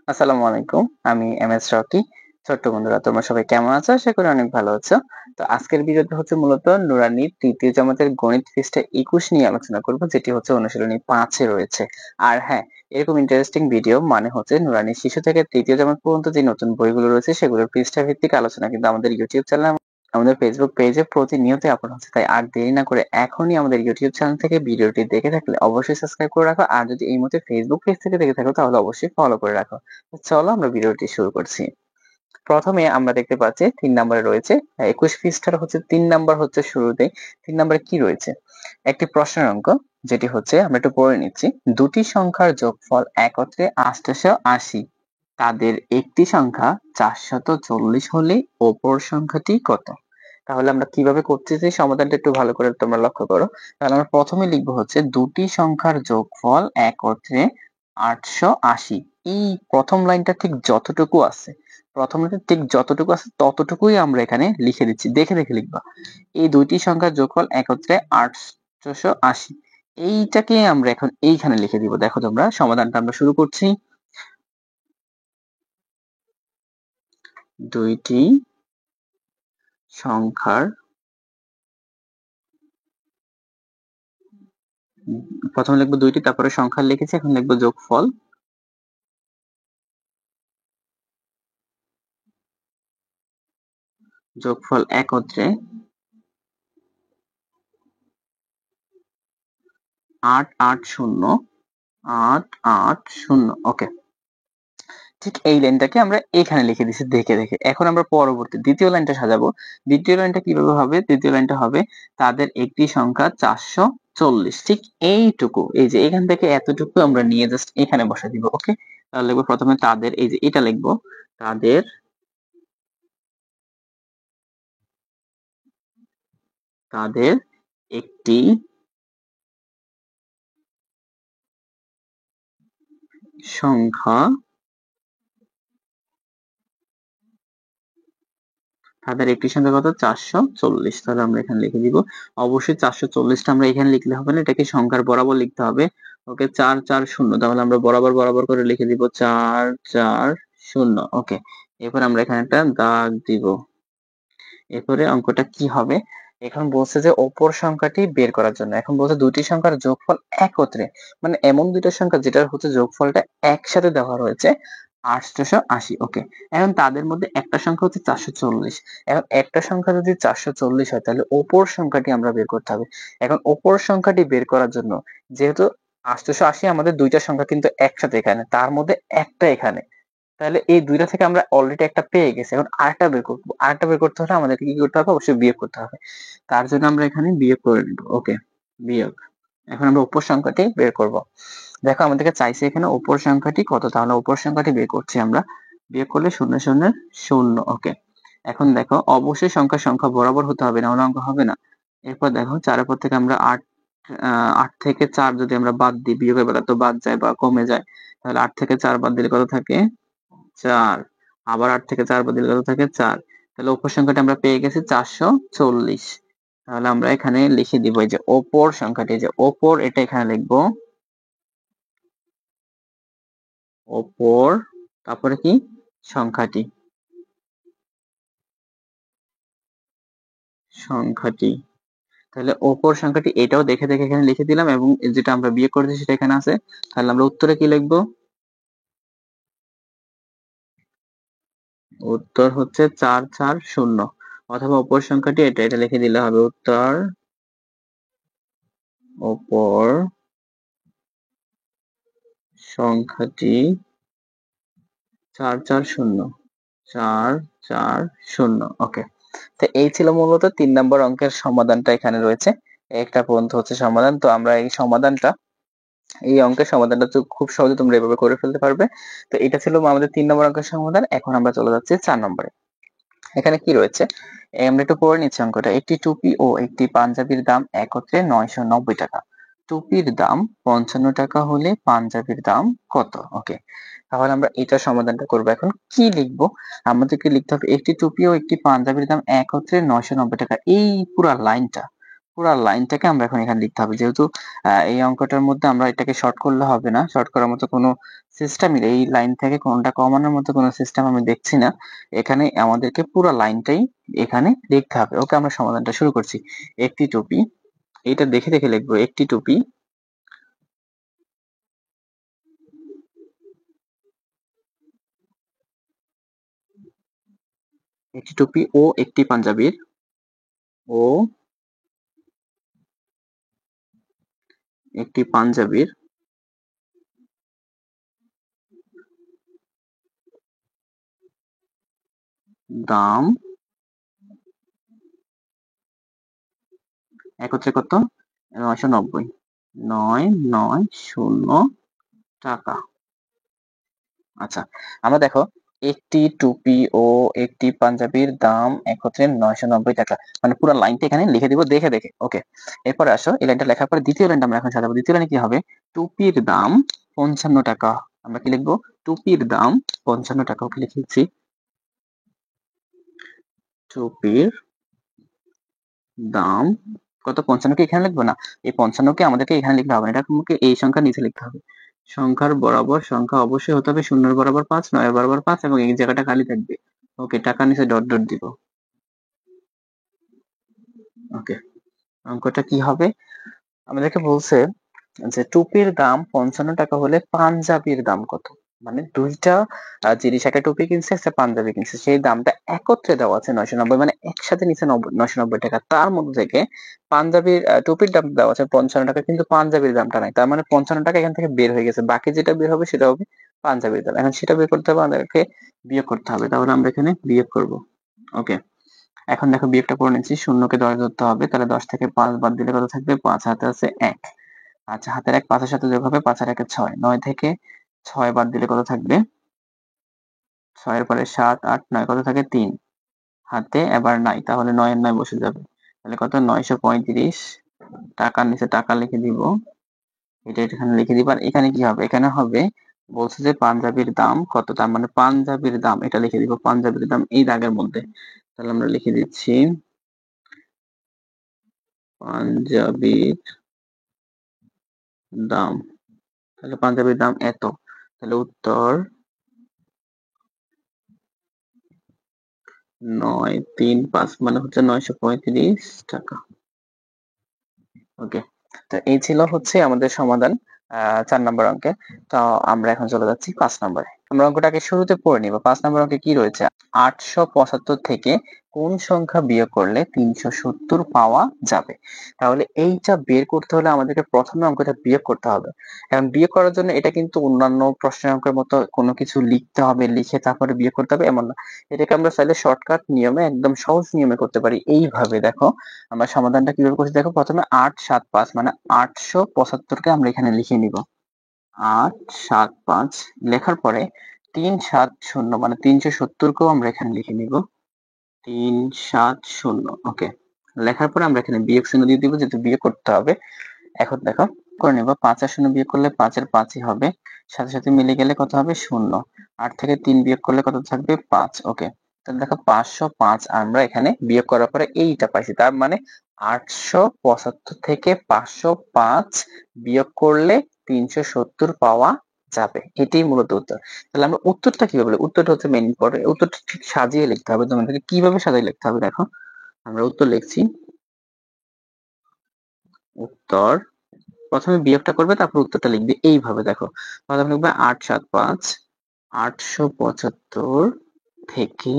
আসসালামু আলাইকুম। আমি এমএস রকি। ছোট্ট বন্ধুরা তোমরা সবাই কেমন আছো? আশা করি অনেক ভালো আছো। তো আজকের ভিডিওতে হচ্ছে মূলত নুরানীর ৩য় জামাতের গণিত পৃষ্ঠা ২১ নিয়ে আলোচনা করব, যেটি হচ্ছে অনুশীলনী ৫ এ রয়েছে। আর হ্যাঁ, এরকম ইন্টারেস্টিং ভিডিও মানে হচ্ছে নুরানীর শিশু থেকে ৩য় জামাত পর্যন্ত যে নতুন বইগুলো রয়েছে সেগুলোর পৃষ্ঠা ভিত্তিক আলোচনা কিন্তু আমাদের ইউটিউব চ্যানেল, আমাদের ফেসবুক পেজে প্রতিনিয়তই আপলোড হচ্ছে। তাই আর দেরি না করে এখনই আমাদের ইউটিউব চ্যানেল থেকে ভিডিওটি দেখে থাকলে অবশ্যই সাবস্ক্রাইব করে রাখো। আর যদি এই মুহূর্তে ফেসবুক পেজ থেকে দেখে থাকো তাহলে অবশ্যই ফলো করে রাখো। চলো আমরা ভিডিওটি শুরু করছি। প্রথমে আমরা দেখতে পাচ্ছি ৩ নম্বরে রয়েছে ২১ পৃষ্ঠার হচ্ছে ৩ নাম্বার হচ্ছে শুরুতেই। ৩ নম্বরে কি রয়েছে? একটি প্রশ্নের অঙ্ক, যেটি হচ্ছে আমরা একটু পড়ে নিচ্ছি। দুটি সংখ্যার যোগফল একত্রে ৮৮০। তাদের একটি সংখ্যা ৪৪০ হলে অপর সংখ্যাটি কত? তাহলে আমরা কিভাবে করতেছি সমাধানটা একটু ভালো করে তোমরা লক্ষ্য করো। তাহলে আমরা প্রথমে লিখবো হচ্ছে দুটি সংখ্যার যোগফল একত্রে ৮৮০। এই প্রথম লাইনটা ঠিক যতটুকু আছে, প্রথম লাইনটা ঠিক যতটুকু আছে ততটুকুই আমরা এখানে লিখে দিচ্ছি। দেখে দেখে লিখবা। এই দুইটি সংখ্যার যোগফল একত্রে ৮৮০। এইটাকে আমরা এখন এইখানে লিখে দিব। দেখো তোমরা সমাধানটা আমরা শুরু করছি। দুইটি সংখ্যার প্রথমে লিখবো দুইটি, তারপরে সংখ্যা লিখেছি, এখন লিখবো যোগফল। যোগফল একত্রে ৮৮০। ওকে, ঠিক এই লাইনটাকে আমরা এখানে লিখে দিছি দেখে দেখে। এখন আমরা পরবর্তী দ্বিতীয় লাইনটা সাজাবো। দ্বিতীয় লাইনটা কিভাবে হবে? দ্বিতীয় লাইনটা হবে তাদের একটি সংখ্যা ৪৪০। ঠিক এইটুকু, এই যে এখান থেকে এতটুকু আমরা নিয়ে জাস্ট এখানে বসা দিব। ওকে, তাহলে লিখবো প্রথমে তাদের, এই যে এটা লিখবো তাদের তাদের একটি সংখ্যা, তাদের একটি সংখ্যা কত? ৪৪০। তাহলে আমরা এখানে লিখে দিব। অবশ্যই ৪৪০টা আমরা এখানে লিখলে হবে না, এটাকে সংখ্যার বরাবর লিখতে হবে। ওকে, ৪৪০। তাহলে আমরা বরাবর বরাবর করে লিখে দিব ৪৪০। ওকে, এরপর আমরা এখানে একটা দাগ দিব। এরপরে অঙ্কটা কি হবে? এখন বলছে যে অপর সংখ্যাটি বের করার জন্য। এখন বলছে দুটি সংখ্যার যোগফল একত্রে, মানে এমন দুইটা সংখ্যা যেটার হচ্ছে যোগফলটা একসাথে দেওয়া রয়েছে ৮৮০। ওকে, এখন তাদের মধ্যে একটা সংখ্যা হচ্ছে ৪৪০। এখন একটা সংখ্যা যদি ৪৪০ হয় তাহলে অপর সংখ্যাটি আমরা বের করতে হবে। এখন অপর সংখ্যাটি বের করার জন্য, যেহেতু ৮৮০ আমাদের দুইটা সংখ্যা কিন্তু একসাথে এখানে, তার মধ্যে একটা এখানে, তাহলে এই দুইটা থেকে আমরা অলরেডি একটা পেয়ে গেছি। এখন আরেকটা বের করবো। আরেকটা বের করতে হলে আমাদেরকে কি করতে হবে? অবশ্যই বিয়োগ করতে হবে। তার জন্য আমরা এখানে বিয়োগ করে নিব। ওকে, বিয়োগ। এখন আমরা উপর সংখ্যাটি বের করব। দেখো আমাদেরকে চাইছে এখানে উপর সংখ্যাটি কত, তাহলে উপর সংখ্যাটি বের করছি আমরা। বিয়োগ করলে ০ ০ ০। ওকে, এখন দেখো অবশ্যই সংখ্যা সংখ্যা বরাবর হতে হবে, না হলে অঙ্ক হবে না। এরপর দেখো ৪ এর পর থেকে আমরা ৮ থেকে ৪ যদি আমরা বাদ দিই, বিয়োগের বেলা তো বাদ যায় বা কমে যায়, তাহলে ৮ থেকে ৪ বাদ দিলে কত থাকে? ৪। আবার ৮ থেকে ৪ বাদ দিলে কত থাকে? ৪। তাহলে অপর সংখ্যাটা আমরা পেয়ে গেছি ৪৪০। তাহলে আমরা এখানে লিখে দিব এই যে অপর সংখ্যাটি, যে অপর, এটা এখানে লিখবো অপর, তারপরে কি? সংখ্যাটি, সংখ্যাটি। তাহলে অপর সংখ্যাটি এটাও দেখে দেখে এখানে লিখে দিলাম, এবং যেটা আমরা বিয়োগ করেছি সেটা এখানে আছে। তাহলে আমরা উত্তরে কি লিখবো? উত্তর হচ্ছে ৪৪০। অথবা অপর সংখ্যাটি এটা, এটা লিখে দিলে হবে উত্তর অপর সংখ্যাটি ৪৪০। ৪৪০। ওকে, তো এই ছিল মূলত ৩ নম্বর অঙ্কের সমাধানটা এখানে রয়েছে। একটা পর্যন্ত হচ্ছে সমাধান। তো আমরা এই সমাধানটা, এই অঙ্কের সমাধানটা তো খুব সহজে তোমরা এভাবে করে ফেলতে পারবে। তো এটা ছিল আমাদের ৩ নম্বর অঙ্কের সমাধান। এখন আমরা চলে যাচ্ছি ৪ নম্বরে। এখানে কি রয়েছে? আমরা একটু পড়ে নিচ্ছি অঙ্কটা। একটি টুপি ও একটি পাঞ্জাবির দাম একত্রে ৯৯০ টাকা। টুপির দাম ৫৫ টাকা হলে পাঞ্জাবির দাম কত? ওকে, তাহলে আমরা এটা সমাধানটা করব। এখন কি লিখবো? আমাদেরকে লিখতে হবে একটি টুপি ও একটি পাঞ্জাবির দাম একত্রে ৯৯০ টাকা। এই পুরা লাইনটা, পুরো লাইনটাকে আমরা এখন এখানে লিখতে হবে, যেহেতু এই অঙ্কটার মধ্যে আমরা এটাকে শর্ট করলে হবে না, শর্ট করার মতো কোনো সিস্টেমই নেই, এই লাইন থেকে কোনটা কমানোর মতো কোনো সিস্টেম আমি দেখছি না। এখানে আমাদেরকে পুরো লাইনটাই এখানে লিখতে হবে। ওকে, আমরা সমাধানটা শুরু করছি। একটি টুপি, এটা দেখে দেখে লিখবো। একটি টুপি, একটি টুপি ও একটি পাঞ্জাবির, ও একটি পাঞ্জাবির দাম একত্রে কত? 990, 990 টাকা। আচ্ছা, আমরা দেখো একটি টুপি ও একটি পাঞ্জাবির দাম একত্রে 990 টাকা, মানে পুরো লাইনটা এখানে লিখে দিব দেখে দেখে। ওকে, এরপরে আসো, এই লাইনটা লেখার পরে দ্বিতীয় লাইনটা আমরা এখন সাজাবো। দ্বিতীয় লাইনে কি হবে? টুপির দাম 55 টাকা। আমরা কি লিখবো? টুপির দাম 55 টাকা। ওকে, লিখেছি। টুপির দাম কত? 55 কে এখানে লিখবো না, এই 55 কে আমাদেরকে এখানে লিখতে হবে না, এটা আমাকে এই সংখ্যার নিচে লিখতে হবে। সংখ্যার বরাবর সংখ্যা অবশ্যই হতে হবে, শূন্যের বরাবর 5, 9 এর বরাবর 5 এবং এই জায়গাটা খালি থাকবে। ওকে, টাকা নিচে ডট ডট দিব। ওকে, অঙ্কটা কি হবে? আমাদেরকে বলছে যে টুপির দাম 55 টাকা হলে পাঞ্জাবির দাম কত? মানে দুইটা জিনিস, একটা টুপি কিনছে, একটা পাঞ্জাবি কিনছে, সেই দামটা একত্রে দেওয়া আছে 990, মানে একসাথে নিচে 990 টাকা। তার মধ্যে থেকে পাঞ্জাবির টুপির দাম দেওয়া আছে 55 টাকা, কিন্তু পাঞ্জাবির দামটা নাই। তার মানে 55 টাকা এখান থেকে বের হয়ে গেছে, বাকি যেটা বের হবে সেটা হবে পাঞ্জাবির দাম। এখন সেটা বের করতে হবে, আমাদেরকে বিয়োগ করতে হবে। তাহলে আমরা এখানে বিয়োগ করব। ওকে, এখন দেখো বিয়োগটা করে নিচ্ছি। শূন্যকে 10 ধরতে হবে, তাহলে 10 থেকে 5 বাদ দিলে কত থাকবে? 5 হাতে আছে 1। আচ্ছা, হাতের 1 5 এর সাথে যোগ হবে, 5 আর 1 6, 9 থেকে 6 বাদ দিলে কত থাকবে? 6 এর পরে 7 8 9 কত থাকে? 3 হাতে এবার নাই, তাহলে 9 এর 9 বসে যাবে। তাহলে কত? 935 টাকার নিচে টাকা লিখে দিব, এটা এখানে লিখে দিব। আর এখানে কি হবে? এখানে হবে, বলছে যে পাঞ্জাবির দাম কত, তার মানে পাঞ্জাবির দাম এটা লিখে দিব, পাঞ্জাবির দাম এই দাগের মধ্যে। তাহলে আমরা লিখে দিচ্ছি পাঞ্জাবির দাম। তাহলে পাঞ্জাবির দাম এত। তাহলে উত্তর 935 মানে হচ্ছে 935 টাকা। ওকে, তো এই ছিল হচ্ছে আমাদের সমাধান 4 নম্বর অঙ্কে। তো আমরা এখন চলে যাচ্ছি 5 নম্বরে। আমরা অঙ্কটাকে শুরুতে পড়ে নিব। 5 নম্বর অঙ্কে কি রয়েছে? 875 থেকে কোন সংখ্যা বিয়োগ করলে 370 পাওয়া যাবে? তাহলে এইটা বের করতে হলে আমাদেরকে প্রথমে অঙ্কটা বিয়োগ করতে হবে। এখন বিয়োগ করার জন্য এটা কিন্তু অন্যান্য প্রশ্নের অঙ্কের মতো কোনো কিছু লিখতে হবে, লিখে তারপরে বিয়োগ করতে হবে এমন না। এটাকে আমরা চাইলে শর্টকাট নিয়মে, একদম সহজ নিয়মে করতে পারি। এইভাবে দেখো আমরা সমাধানটা কিভাবে করছি। দেখো, প্রথমে 875 মানে 875 কে আমরা এখানে লিখে নিব। 875 লেখার পরে 370 মানে 370 কেও আমরা এখানে লিখে নিব। 370। ওকে, লেখার পরে আমরা এখানে বিয়োগ চিহ্ন দিয়ে দিব, যেহেতু বিয়োগ করতে হবে। এখন দেখো করে নেব, 5 আর 0 বিয়োগ করলে 5 এর 5ই হবে, সাথে সাথে মিলে গেলে কত হবে? 0। 8 থেকে 3 বিয়োগ করলে কত থাকবে? 5। ওকে, তাহলে দেখো 505 আমরা এখানে বিয়োগ করার পরে এইটা পাইছি, তার মানে 875 থেকে 505 বিয়োগ করলে 370 পাওয়া যাবে। এটাই মূলত উত্তর। তাহলে আমরা উত্তরটা কিভাবে লিখব? উত্তরটা হচ্ছে মেইন ইম্পর্টেন্ট। উত্তরটা ঠিক সাজিয়ে লিখতে হবে। তোমাদেরকে কিভাবে সাজিয়ে লিখতে হবে দেখো, আমরা উত্তর লিখছি। উত্তর প্রথমে বিয়োগটা করবে, তারপর উত্তরটা লিখবে এইভাবে। দেখো, প্রথমে লিখবে 875 875 থেকে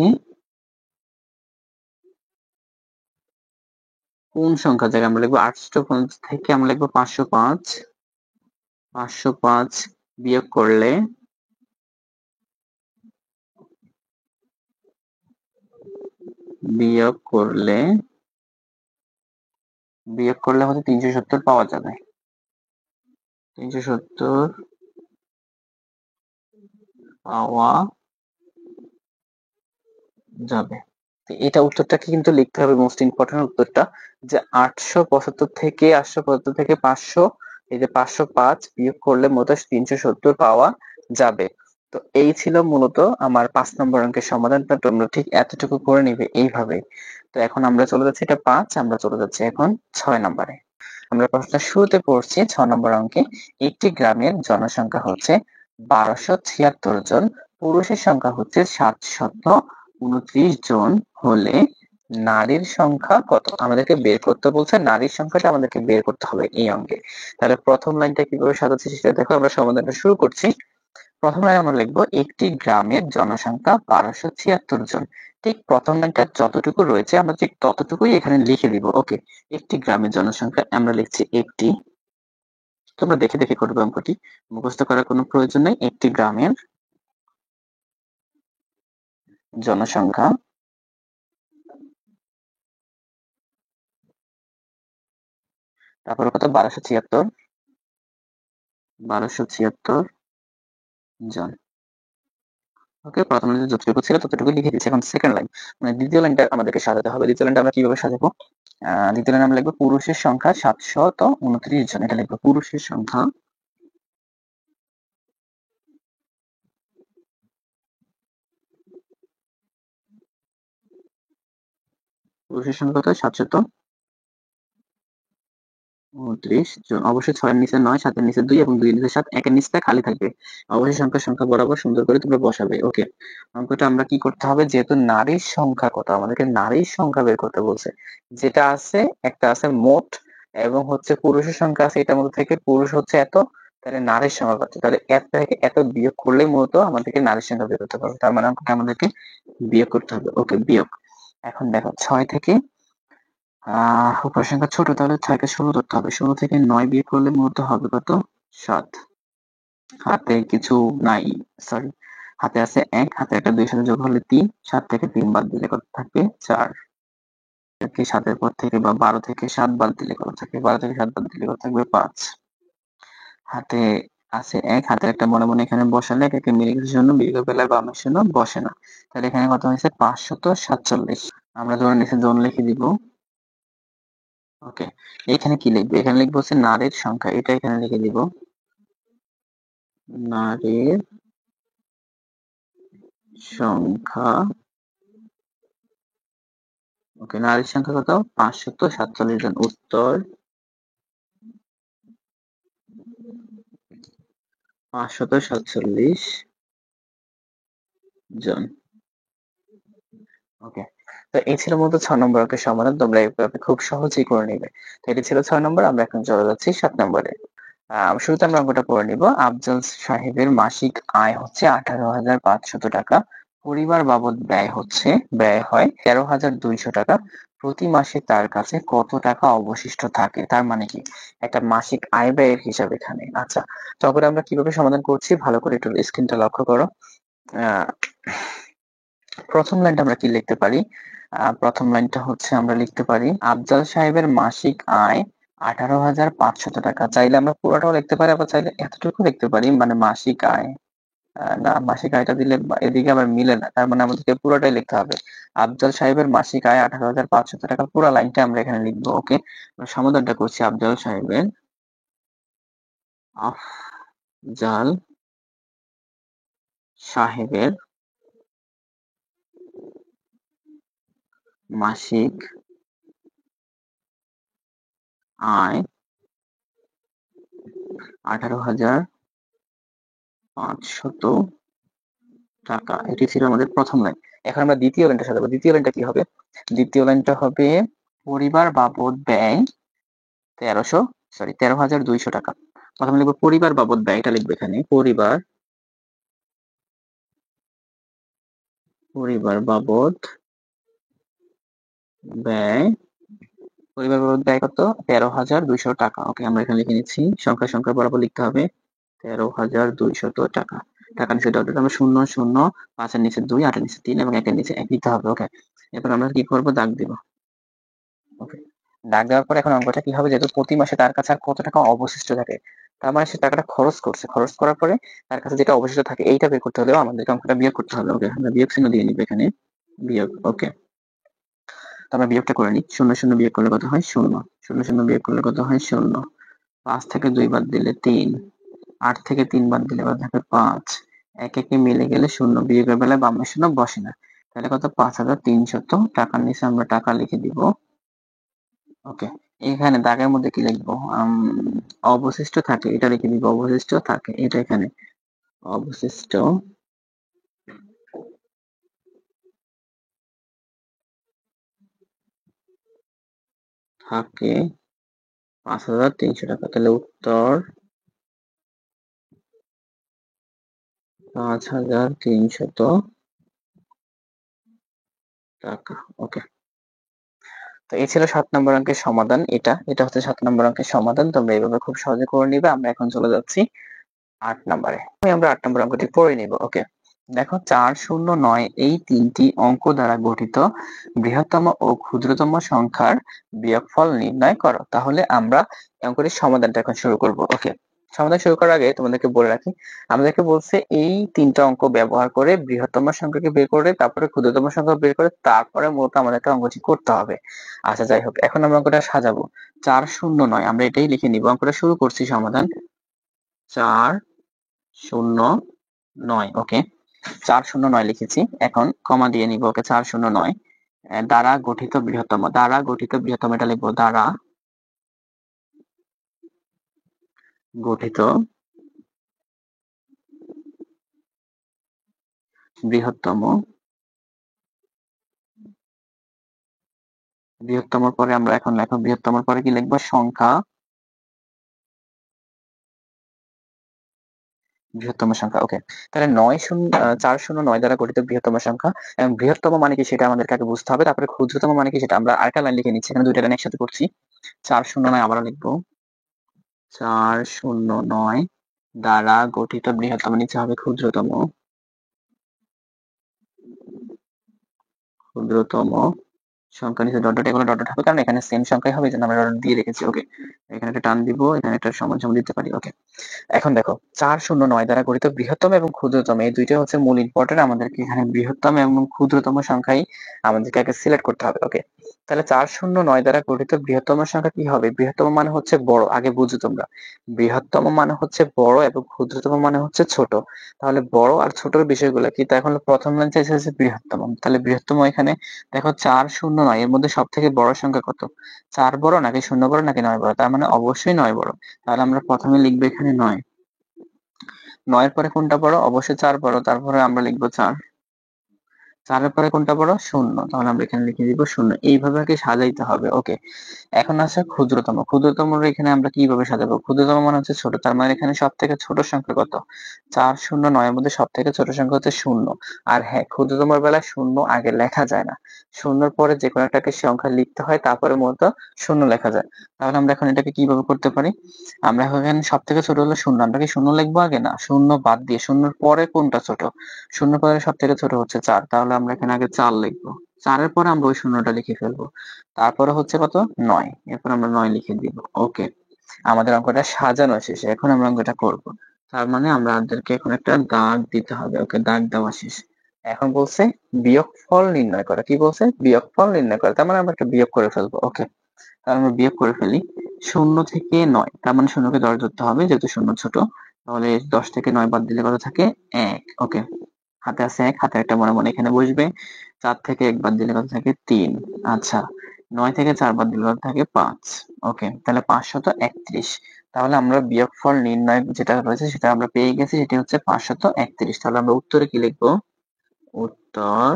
কোন সংখ্যার জায়গায় আমরা লিখবো? 850 থেকে আমরা লিখবো 505। 505 বিয়োগ করলে বিয়োগ করলে বিয়োগ করলে হচ্ছে 370 পাওয়া যাবে। 370 পাওয়া যাবে। তো এটা উত্তরটাকে কিন্তু লিখতে হবে, মোস্ট ইম্পর্টেন্ট উত্তরটা, যে 875 থেকে 875 থেকে 500, এই যে 505 বিয়োগ করলে মোট 370 পাওয়া যাবে। তো এই ছিল মূলত আমার 5 নম্বর অঙ্কের সমাধান। তো তোমরা ঠিক এতটুকু করে নিবে এইভাবে। তো এখন আমরা চলে যাচ্ছি, এটা 5, আমরা চলে যাচ্ছি এখন 6 নম্বরে। আমরা প্রশ্নটা শুরুতে পড়ছি 6 নম্বর অঙ্কে। একটি গ্রামের জনসংখ্যা হচ্ছে 1276 জন, পুরুষের সংখ্যা হচ্ছে 729 জন হলে নারীর সংখ্যা কত? আমাদেরকে বের করতে বলছে, নারীর সংখ্যাটা আমাদেরকে বের করতে হবে এই অঙ্কে। তাহলে প্রথম লাইনটা কিভাবে সাজাচ্ছি সেটা দেখো। আমরা সমাধানটা শুরু করছি। প্রথম লাইনে আমরা লিখবো একটি গ্রামের জনসংখ্যা 1276 জন। ঠিক প্রথম লাইনটা যতটুকু রয়েছে আমরা ঠিক ততটুকুই এখানে লিখে দিব। ওকে, একটি গ্রামের জনসংখ্যা আমরা লিখছি একটি। তোমরা দেখে দেখে করবে অঙ্কটি, মুখস্থ করার কোনো প্রয়োজন নেই। একটি গ্রামের জনসংখ্যা তারপরে কত? 1276 জন। ওকে, প্রথম লাইনে যতটুকু ছিল ততটুকু লিখে দিচ্ছি। এখন সেকেন্ড লাইন মানে দ্বিতীয় লাইনটা আমাদেরকে সাজাতে হবে। দ্বিতীয় লাইনটা আমরা কিভাবে সাজাবো? দ্বিতীয় লাইনে আমরা লিখবো পুরুষের সংখ্যা 729 জন। এটা লিখবো পুরুষের সংখ্যা কত? 729 জন। অবশ্যই 6 এর নিচে 9, 7 এর নিচে 2 এবং 2 এর নিচে 7, 1 এর নিচটা খালি থাকবে। অবশ্যই সংখ্যা বরাবর সুন্দর করে তোমরা বসাবে। ওকে, অঙ্কটা আমরা কি করতে হবে? যেহেতু নারীর সংখ্যা কত, আমাদেরকে নারীর সংখ্যা বের করতে বলছে। যেটা আছে, একটা আছে মোট এবং হচ্ছে পুরুষের সংখ্যা আছে, এটার মধ্যে থেকে পুরুষ হচ্ছে এত, তাহলে নারীর সংখ্যা কত? তাহলে এত থেকে এত বিয়োগ করলেই মূলত আমাদেরকে নারীর সংখ্যা বের করতে পারবে। তার মানে অঙ্কটা আমাদেরকে বিয়োগ করতে হবে। ওকে, বিয়োগ। এখন দেখো 6 থেকে উপরের সংখ্যা ছোট, তাহলে 6 কে 16 ধরতে হবে। 16 থেকে 9 বিয়োগ করলে মূলত হবে কত? 7। হাতে কিছু নাই, সরি, হাতে আছে 1, হাতে একটা 2 সাথে যোগ হলে 3, 7 থেকে 3 বাদ দিলে কত থাকবে? 4। 7 এর পর থেকে বা 12 থেকে 7 বাদ দিলে কত থাকবে? 12 থেকে 7 বাদ দিলে কত থাকবে? 5। হাতে আছে 1, হাতের একটা মনে মনে এখানে বসালে একে মিলে গেছে শূন্য, বিয়োগের বেলায় বামের শূন্য বসে না। তাহলে এখানে কত হয়েছে? 547। আমরা ধরে নিচে জন লিখে দিব। ওকে, এখানে কি লিখবো? এখানে লিখবো হচ্ছে নারীর সংখ্যা, এটা এখানে লিখে দিব নারীর সংখ্যা। ওকে, নারীর সংখ্যা কত? 547 জন। উত্তর 547 জন। ওকে, তো এই ছিল মূলত 6 নম্বর অঙ্কের সমাধান। তোমরা এইভাবে খুব সহজেই করে নিবে। তো এটি ছিল 6 নম্বর। আমরা এখন চলে যাচ্ছি 7 নম্বরে। শুরুতে আমরা অঙ্কটা পড়ে নিব। আফজল সাহেবের মাসিক আয় হচ্ছে 18,500 টাকা। পরিবার বাবদ ব্যয় হয় 13,200 টাকা। প্রতি মাসে তার কাছে কত টাকা অবশিষ্ট থাকে? তার মানে কি? একটা মাসিক আয় ব্যয়ের হিসাব এখানে। আচ্ছা, তখন আমরা কিভাবে সমাধান করছি ভালো করে একটু স্ক্রিনটা লক্ষ্য করো। আহ, প্রথম লাইনটা আমরা কি লিখতে পারি? প্রথম লাইনটা হচ্ছে আমরা লিখতে পারি আফজাল সাহেবের মাসিক আয় 18,500 টাকা। চাইলে আমরা পুরোটাও লিখতে পারি, আবার চাইলে এতটুকু লিখতে পারি, মানে মাসিক আয়। না, মাসিক আয়টা দিলে এদিকে আবার মিলে না, তার মানে আমাদেরকে পুরোটাই লিখতে হবে। আফজাল সাহেবের মাসিক আয় 18,500 টাকা, পুরো লাইনটা আমরা এখানে লিখবো। ওকে, সমাধানটা করছি। আফজাল সাহেবের মাসিক আয় 18,500 টাকা। এটি ছিল আমাদের প্রথম লাইন। এখন আমরা দ্বিতীয় লাইনটা সাজাবো। দ্বিতীয় লাইনটা কি হবে? দ্বিতীয় লাইনটা হবে পরিবার বাবদ ব্যয় 13,200 টাকা। প্রথমে লিখবো পরিবার বাবদ ব্যয়, এটা লিখবো এখানে পরিবার বাবদ ব্যয়। পরিবার বাবদ ব্যয় কত? 13,200 টাকা। ওকে, আমরা এখানে লিখে নিচ্ছি। সংখ্যা বরাবর লিখতে হবে 13,200 টাকা। টাকা নিচে ডট আমরা 0 0, 5 এর নিচে 2, 8 এর নিচে 3 এবং 1 এর নিচে 1 দিতে হবে। ওকে, এরপর আমরা কি করবো? দাগ দিব। ওকে, দাগ দেওয়ার পর এখন অঙ্কটা কি হবে? যেহেতু প্রতি মাসে তার কাছে আর কত টাকা অবশিষ্ট থাকে, তার মানে সে টাকাটা খরচ করছে। খরচ করার পরে তার কাছে যেটা অবশিষ্ট থাকে এইটা বের করতে হলেও আমাদেরকে অঙ্কটা বিয়োগ করতে হবে। ওকে, আমরা বিয়োগ চিহ্ন দিয়ে নিব এখানে, বিয়োগ। ওকে, তো আমরা বিয়োগটা করে নিই। 0 0 বিয়োগ করলে কত হয়? 0। 0 0 বিয়োগ করলে কত হয়? 0। 5 থেকে 2 বাদ দিলে 3, 8 থেকে 3 বাদ দিলে কত থাকে? 5। এক একে মিলে গেলে শূন্য, বিয়োগের বেলায় বামে শূন্য বসে না। তাহলে কত? 5,300 টাকার নিচে আমরা টাকা লিখে দিব। ওকে, এখানে দাগের মধ্যে কি লিখবো? অবশিষ্ট থাকে, এটা লিখে দিব। অবশিষ্ট থাকে, এটা এখানে অবশিষ্ট থাকে 5,300 টাকা। তাহলে উত্তর 5,300 টাকা। ওকে, তো এই ছিল 7 নম্বর অঙ্কের সমাধান। এটা হচ্ছে 7 নম্বর অঙ্কের সমাধান। তোমরা এইভাবে খুব সহজে করে নিবে। আমরা এখন চলে যাচ্ছি 8 নম্বরে। আমরা 8 নম্বর অঙ্কটি পড়ে নিব। ওকে, দেখো 4, 0, 9 এই তিনটি অঙ্ক দ্বারা গঠিত বৃহত্তম ও ক্ষুদ্রতম সংখ্যার বিয়োগফল নির্ণয় করো। তাহলে আমরা অঙ্কটির সমাধানটা এখন শুরু করব। ওকে, সমাধান শুরু করার আগে তোমাদেরকে বলে রাখি, আমাদেরকে বলছে এই তিনটা অঙ্ক ব্যবহার করে বৃহত্তম সংখ্যাকে বের করে, তারপরে ক্ষুদ্রতম সংখ্যা বের করে, তারপরে মূলত আমাদেরকে অঙ্কটি করতে হবে। আচ্ছা, যাই হোক, এখন আমরা অঙ্কটা সাজাবো। 4, 0, 9 আমরা এটাই লিখে নিব। অঙ্কটা শুরু করছি। সমাধান 4, 0, 9। ওকে, 4, 0, 9 লিখেছি। এখন কমা দিয়ে নিব। ওকে, 4, 0, 9 দ্বারা গঠিত বৃহত্তম, দ্বারা গঠিত বৃহত্তম এটা লিখবো, দ্বারা গঠিত বৃহত্তম, বৃহত্তমর পরে আমরা এখন লেখো, বৃহত্তমর পরে কি লিখবো? সংখ্যা, বৃহত্তম সংখ্যা। ওকে, তাহলে 4, 0, 9 দ্বারা গঠিত বৃহত্তম সংখ্যা, এবং বৃহত্তম মানে কি সেটা আমাদেরকে আগে বুঝতে হবে। তারপরে ক্ষুদ্রতম মানে কি সেটা আমরা আরেকটা লাইন লিখে নিচ্ছি। এখানে দুইটা লাইন একসাথে করছি। 4, 0, 9 আবারও লিখবো। 4, 0, 9 দ্বারা গঠিত বৃহত্তম, নিচে হবে ক্ষুদ্রতম, ক্ষুদ্রতম সংখ্যা, নিচে ডট ডট, এগুলো ডট ডট হবে কারণ এখানে সেম সংখ্যাই হবে, এই জন্য আমরা ডট দিয়ে রেখেছি। ওকে, এখানে একটা টান দিব, এখানে একটা সমান সমান দিতে পারি। ওকে, এখন দেখো 4, 0, 9 দ্বারা গঠিত বৃহত্তম এবং ক্ষুদ্রতম এই দুইটা হচ্ছে মূল ইম্পর্টেন্ট। আমাদেরকে এখানে বৃহত্তম এবং ক্ষুদ্রতম সংখ্যাই আমাদেরকে আগে সিলেক্ট করতে হবে। ওকে, তাহলে 4, 0, 9 দ্বারা গঠিত বৃহত্তম সংখ্যা কি হবে? বৃহত্তম মানে হচ্ছে বড়। আগে বুঝো তোমরা, বৃহত্তম মানে হচ্ছে বড় এবং ক্ষুদ্রতম মানে হচ্ছে ছোট। তাহলে বড় আর ছোটর বিষয়গুলো কি? এখন প্রথম লাইন চাইছে হচ্ছে বৃহত্তম। তাহলে বৃহত্তম এখানে দেখো 4, 0, 9 এর মধ্যে সব থেকে বড় সংখ্যা কত? 4 বড় নাকি 0 বড় নাকি 9 বড়? তার মানে অবশ্যই 9 বড়। তাহলে আমরা প্রথমে লিখবো এখানে 9। 9 এর পরে কোনটা বড়? অবশ্যই 4 বড়। তারপরে আমরা লিখবো 4। 4 এর পরে কোনটা বড়? 0। তাহলে আমরা এখানে লিখে দিব 0। এইভাবে আগে সাজাইতে হবে। ওকে, এখন আছে ক্ষুদ্রতম। ক্ষুদ্রতম এখানে আমরা কিভাবে সাজাবো? ক্ষুদ্রতম মানে হচ্ছে ছোট। তার মানে এখানে সব থেকে ছোট সংখ্যা কত? 4, 0, 9 এর মধ্যে সব থেকে ছোট সংখ্যা হচ্ছে 0। আর হ্যাঁ, ক্ষুদ্রতমের বেলায় 0 আগে লেখা যায় না। 0 পরে যে কোনো একটাকে সংখ্যা লিখতে হয়, তারপরে মূলত 0 লেখা যায়। তাহলে আমরা এখন এটাকে কিভাবে করতে পারি? আমরা এখানে সব থেকে ছোট হলো 0। আমরা কি 0 লিখবো আগে? না, 0 বাদ দিয়ে 0 এর পরে কোনটা ছোট? 0 পরে সব থেকে ছোট হচ্ছে 4। তাহলে আমরা এখানে আগে 4 লিখবো। 4 এর পরে আমরা ওই শূন্যটা লিখে ফেলবো। তারপরে হচ্ছে কত? 9। এরপর আমরা 9 লিখে দিব। ওকে, আমাদের অঙ্কটা সাজানো শেষ। এখন আমরা অঙ্কটা করব। তার মানে আমাদেরকে এখন একটা দাগ দিতে হবে। ওকে, দাগ দেওয়া শেষ। এখন বলছে বিয়োগফল নির্ণয় করা। কি বলছে? বিয়োগফল নির্ণয় করা। তার মানে আমরা একটা বিয়োগ করে ফেলবো। ওকে, তাহলে আমরা বিয়োগ করে ফেলি। 0 থেকে 9, তার মানে 0 কে 10 ধরতে হবে যেহেতু 0 ছোট। তাহলে 10 থেকে 9 বাদ দিলে কত থাকে? 1। ওকে, হাতে আছে 1, হাতে একটা মনে মনে এখানে বসবে। 4 থেকে 1 বাদ দিলে কত থাকে? 3। আচ্ছা, 9 থেকে 4 বাদ দিলে কত থাকে? 5। ওকে, তাহলে 531। তাহলে আমরা বিয়োগফল নির্ণয় যেটা রয়েছে সেটা আমরা পেয়ে গেছি, সেটা হচ্ছে 531। তাহলে আমরা উত্তরে কি লিখবো? উত্তর,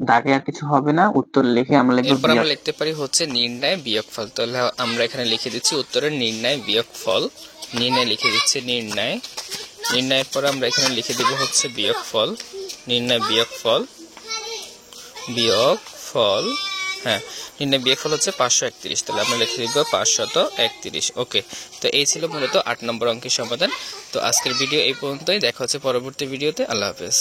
দাগে আর কিছু হবে না, উত্তর লিখে আমরা লিখবো এরপর আমরা লিখতে পারি হচ্ছে নির্ণয় বিয়োগফল। তাহলে আমরা এখানে লিখে দিচ্ছি উত্তরের নির্ণয় বিয়োগফল। নির্ণয় লিখে দিচ্ছি নির্ণয়। নির্ণয়ের পর আমরা এখানে লিখে দিব হচ্ছে বিয়োগফল। নির্ণয় বিয়োগফল, বিয়োগফল, হ্যাঁ, নির্ণয় বিয়োগফল হচ্ছে 531। তাহলে আমরা লিখে দিব 531। ওকে, তো এই ছিল মূলত 8 নম্বর অঙ্কের সমাধান। তো আজকের ভিডিও এই পর্যন্তই। দেখা হচ্ছে পরবর্তী ভিডিওতে। আল্লাহ হাফেজ।